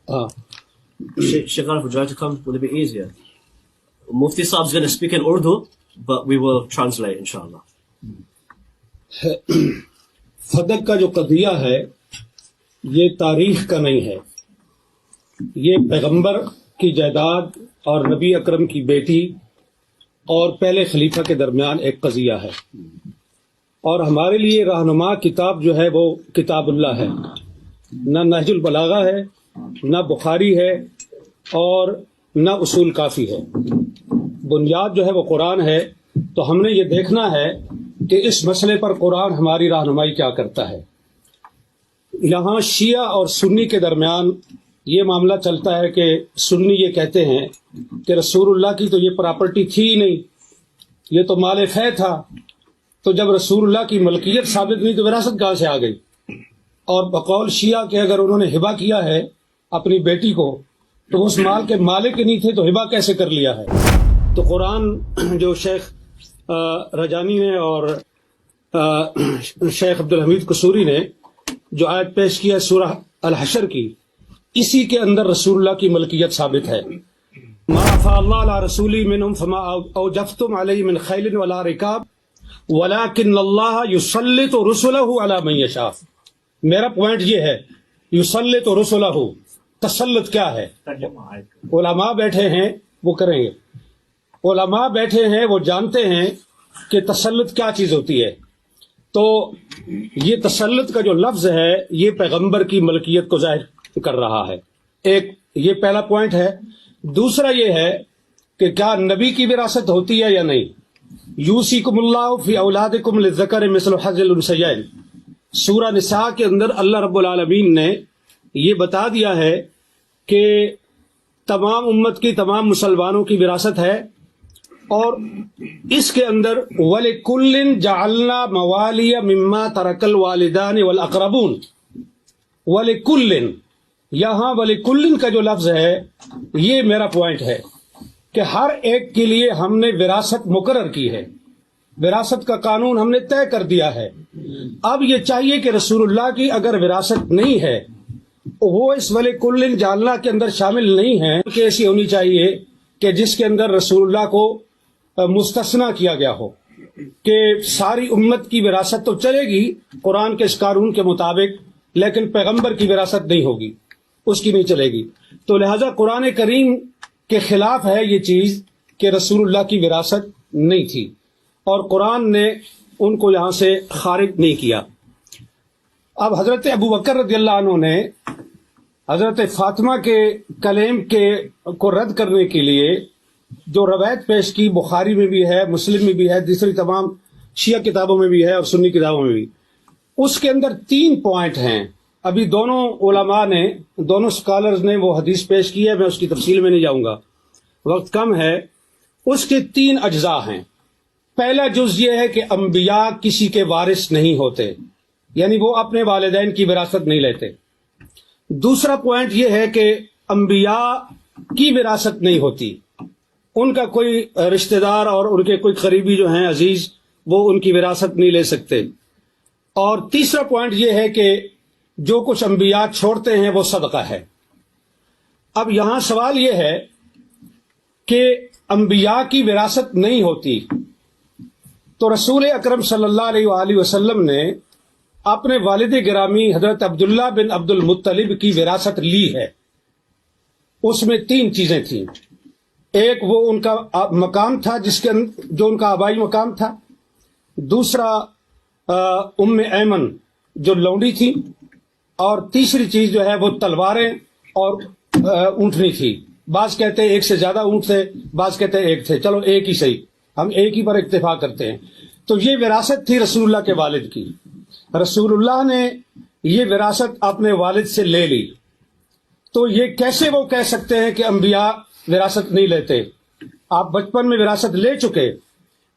ہاں Sheikh Arif, would you like to come? Would it be easier? Mufti Saab's going to speak in Urdu, but we will translate, inshallah. فدق کا جو قضیہ ہے یہ تاریخ کا نہیں ہے، یہ پیغمبر کی جائیداد اور نبی اکرم کی بیٹی اور پہلے خلیفہ کے درمیان ایک قضیہ ہے، اور ہمارے لیے رہنما کتاب جو ہے وہ کتاب اللہ ہے، نہ نہج البلاغہ ہے، نہ بخاری ہے، اور نہ اصول کافی ہے۔ بنیاد جو ہے وہ قرآن ہے، تو ہم نے یہ دیکھنا ہے کہ اس مسئلے پر قرآن ہماری رہنمائی کیا کرتا ہے۔ یہاں شیعہ اور سنی کے درمیان یہ معاملہ چلتا ہے کہ سنی یہ کہتے ہیں کہ رسول اللہ کی تو یہ پراپرٹی تھی ہی نہیں، یہ تو مال فے تھا، تو جب رسول اللہ کی ملکیت ثابت نہیں تو وراثت کہاں سے آ گئی؟ اور بقول شیعہ کہ اگر انہوں نے ہبہ کیا ہے اپنی بیٹی کو تو اس مال کے مالک نہیں تھے تو ہبہ کیسے کر لیا ہے؟ تو قرآن جو شیخ رجانی نے اور شیخ عبدالحمید قصوری نے جو آیت پیش کیا سورہ الحشر کی، اسی کے اندر رسول اللہ کی ملکیت ثابت ہے۔ ما افاء اللہ علی رسولی منہم فما اوجفتم علیہ من خیل ولا رکاب ولکن اللہ یسلط رسلہ علی من یشاء۔ میرا پوائنٹ یہ ہے، یسلط رسلہ، تسلط کیا ہے؟ علماء بیٹھے ہیں وہ کریں گے، علماء بیٹھے ہیں وہ جانتے ہیں کہ تسلط کیا چیز ہوتی ہے۔ تو یہ تسلط کا جو لفظ ہے یہ پیغمبر کی ملکیت کو ظاہر کر رہا ہے۔ ایک یہ پہلا پوائنٹ ہے۔ دوسرا یہ ہے کہ کیا نبی کی وراثت ہوتی ہے یا نہیں؟ یوصیکم اللہ فی اولادکم للذکر مثل حظ الانثیین، سورہ نساء کے اندر اللہ رب العالمین نے یہ بتا دیا ہے کہ تمام امت کی، تمام مسلمانوں کی وراثت ہے، اور اس کے اندر وَلِكُلٍّ جَعَلْنَا مَوَالِيَ مِمَّا تَرَكَ الْوَالِدَانِ وَالْأَقْرَبُونَ۔ وَلِكُلٍّ، یہاں وَلِكُلٍّ کا جو لفظ ہے یہ میرا پوائنٹ ہے کہ ہر ایک کے لیے ہم نے وراثت مقرر کی ہے، وراثت کا قانون ہم نے طے کر دیا ہے۔ اب یہ چاہیے کہ رسول اللہ کی اگر وراثت نہیں ہے وہ اس وَلِكُلٍّ جَعَلْنَا کے اندر شامل نہیں ہے، کہ ایسی ہونی چاہیے کہ جس کے اندر رسول اللہ کو مستثنیٰ کیا گیا ہو، کہ ساری امت کی وراثت تو چلے گی قرآن کے اس قانون کے مطابق، لیکن پیغمبر کی وراثت نہیں ہوگی، اس کی نہیں چلے گی۔ تو لہذا قرآن کریم کے خلاف ہے یہ چیز کہ رسول اللہ کی وراثت نہیں تھی، اور قرآن نے ان کو یہاں سے خارج نہیں کیا۔ اب حضرت ابو بکر رضی اللہ عنہ نے حضرت فاطمہ کے کلیم کو رد کرنے کے لیے جو روایت پیش کی، بخاری میں بھی ہے، مسلم میں بھی ہے، دوسری تمام شیعہ کتابوں میں بھی ہے اور سنی کتابوں میں بھی، اس کے اندر 3 پوائنٹ ہیں۔ ابھی دونوں علماء نے، دونوں سکالرز نے وہ حدیث پیش کی ہے، میں اس کی تفصیل میں نہیں جاؤں گا، وقت کم ہے۔ اس کے 3 اجزاء ہیں۔ پہلا جز یہ ہے کہ انبیاء کسی کے وارث نہیں ہوتے، یعنی وہ اپنے والدین کی وراثت نہیں لیتے۔ دوسرا پوائنٹ یہ ہے کہ انبیاء کی وراثت نہیں ہوتی، ان کا کوئی رشتہ دار اور ان کے کوئی قریبی جو ہیں عزیز وہ ان کی وراثت نہیں لے سکتے۔ اور تیسرا پوائنٹ یہ ہے کہ جو کچھ انبیاء چھوڑتے ہیں وہ صدقہ ہے۔ اب یہاں سوال یہ ہے کہ انبیاء کی وراثت نہیں ہوتی، تو رسول اکرم صلی اللہ علیہ وآلہ وسلم نے اپنے والد گرامی حضرت عبداللہ بن عبد المطلب کی وراثت لی ہے۔ اس میں 3 چیزیں تھیں۔ ایک وہ ان کا مقام تھا جو ان کا آبائی مقام تھا، دوسرا ام ایمن جو لونڈی تھی، اور تیسری چیز جو ہے وہ تلواریں اور اونٹنی تھی۔ بعض کہتے ہیں ایک سے زیادہ اونٹ تھے، بعض کہتے ہیں ایک تھے، چلو ایک ہی صحیح، ہم ایک ہی پر اکتفا کرتے ہیں۔ تو یہ وراثت تھی رسول اللہ کے والد کی۔ رسول اللہ نے یہ وراثت اپنے والد سے لے لی، تو یہ کیسے وہ کہہ سکتے ہیں کہ انبیاء وراثت نہیں لیتے؟ آپ بچپن میں وراثت لے چکے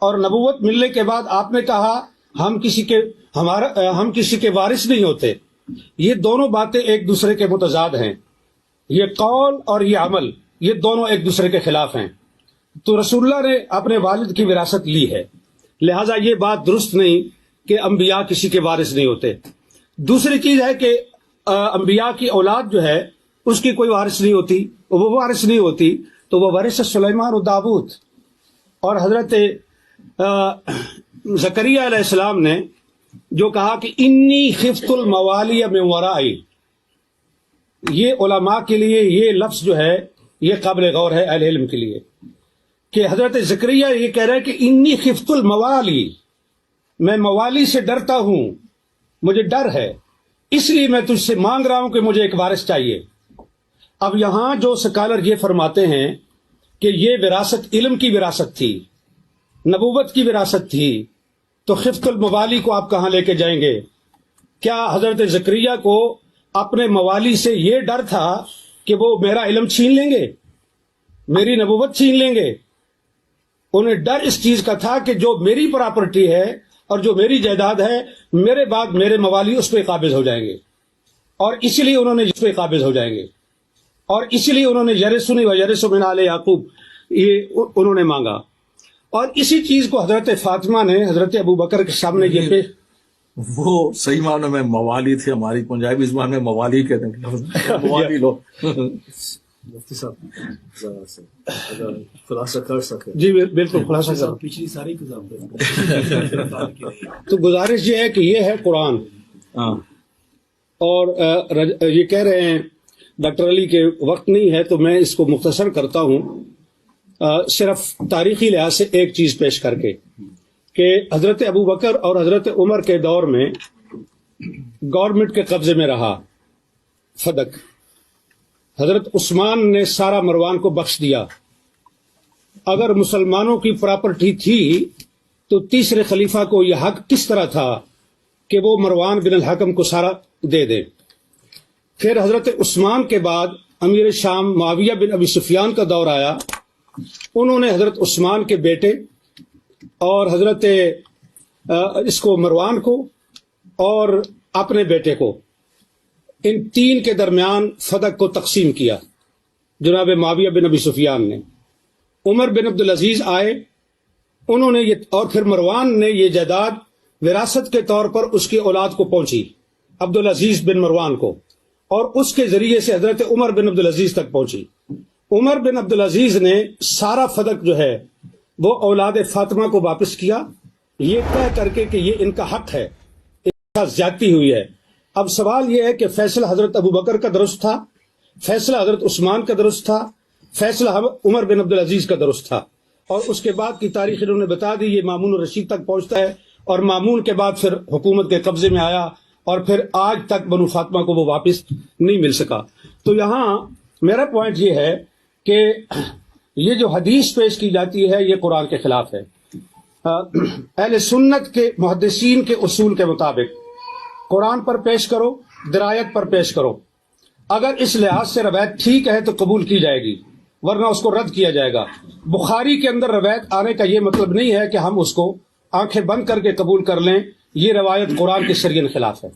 اور نبوت ملنے کے بعد آپ نے کہا ہم کسی کے وارث نہیں ہوتے۔ یہ دونوں باتیں ایک دوسرے کے متضاد ہیں، یہ قول اور یہ عمل، یہ دونوں ایک دوسرے کے خلاف ہیں۔ تو رسول اللہ نے اپنے والد کی وراثت لی ہے، لہٰذا یہ بات درست نہیں کہ انبیاء کسی کے وارث نہیں ہوتے۔ دوسری چیز ہے کہ انبیاء کی اولاد جو ہے اس کی کوئی وارث نہیں ہوتی، وہ وارث نہیں ہوتی، تو وہ وارث سلیمان و داؤد. اور حضرت زکریا علیہ السلام نے جو کہا کہ انی خفت الموالی من ورائی، یہ علماء کے لیے یہ لفظ جو ہے یہ قابل غور ہے اہل علم کے لیے، کہ حضرت زکریا یہ کہہ رہے ہیں کہ انی خفت الموالی، میں موالی سے ڈرتا ہوں، مجھے ڈر ہے، اس لیے میں تجھ سے مانگ رہا ہوں کہ مجھے ایک وارث چاہیے. اب یہاں جو سکالر یہ فرماتے ہیں کہ یہ وراثت علم کی وراثت تھی، نبوت کی وراثت تھی، تو خفت الموالی کو آپ کہاں لے کے جائیں گے؟ کیا حضرت زکریا کو اپنے موالی سے یہ ڈر تھا کہ وہ میرا علم چھین لیں گے، میری نبوت چھین لیں گے؟ انہیں ڈر اس چیز کا تھا کہ جو میری پراپرٹی ہے اور جو میری جائیداد ہے، میرے بعد میرے موالی اس پہ قابض ہو جائیں گے، اور اسی لیے انہوں نے اس پہ قابض ہو جائیں گے، اور اسی لیے انہوں نے یرثنی و یرث من آل یعقوب یہ انہوں نے مانگا. اور اسی چیز کو حضرت فاطمہ نے حضرت ابو بکر کے سامنے یہ پیش، وہ صحیح معنی میں موالی تھے، ہماری پنجابی زبان میں موالی کہتے ہیں، موالی لو. مفتی صاحب ذرا سے اگر خلاصہ کر سکے. جی بالکل خلاصہ کرو. پچھلی ساری کتاب تو گزارش یہ ہے کہ یہ ہے قرآن، اور یہ کہہ رہے ہیں ڈاکٹر علی کے وقت نہیں ہے تو میں اس کو مختصر کرتا ہوں، صرف تاریخی لحاظ سے ایک چیز پیش کر کے، کہ حضرت ابو بکر اور حضرت عمر کے دور میں گورنمنٹ کے قبضے میں رہا فدق. حضرت عثمان نے سارا مروان کو بخش دیا. اگر مسلمانوں کی پراپرٹی تھی تو تیسرے خلیفہ کو یہ حق کس طرح تھا کہ وہ مروان بن الحکم کو سارا دے دے؟ پھر حضرت عثمان کے بعد امیر شام معاویہ بن ابی سفیان کا دور آیا. انہوں نے حضرت عثمان کے بیٹے اور حضرت اس کو مروان کو اور اپنے بیٹے کو، ان تین کے درمیان فدق کو تقسیم کیا جناب معاویہ بن ابی سفیان نے. عمر بن عبدالعزیز آئے، انہوں نے یہ، اور پھر مروان نے یہ جائیداد وراثت کے طور پر اس کی اولاد کو پہنچی، عبدالعزیز بن مروان کو، اور اس کے ذریعے سے حضرت عمر بن عبدالعزیز تک پہنچی. عمر بن عبدالعزیز نے سارا فدق جو ہے وہ اولاد فاطمہ کو واپس کیا، یہ کہہ کر کے کہ یہ ان کا حق ہے، ان کا زیادتی ہوئی ہے. اب سوال یہ ہے کہ فیصلہ حضرت ابو بکر کا درست تھا، فیصلہ حضرت عثمان کا درست تھا، فیصلہ عمر بن عبدالعزیز کا درست تھا، اور اس کے بعد کی تاریخ انہوں نے بتا دی. یہ مامون الرشید تک پہنچتا ہے، اور مامون کے بعد پھر حکومت کے قبضے میں آیا، اور پھر آج تک بنو فاطمہ کو وہ واپس نہیں مل سکا. تو یہاں میرا پوائنٹ یہ ہے کہ یہ جو حدیث پیش کی جاتی ہے یہ قرآن کے خلاف ہے. اہل سنت کے محدثین کے اصول کے مطابق قرآن پر پیش کرو، درایت پر پیش کرو. اگر اس لحاظ سے روایت ٹھیک ہے تو قبول کی جائے گی، ورنہ اس کو رد کیا جائے گا. بخاری کے اندر روایت آنے کا یہ مطلب نہیں ہے کہ ہم اس کو آنکھیں بند کر کے قبول کر لیں. یہ روایت قرآن کے شریعت خلاف ہے.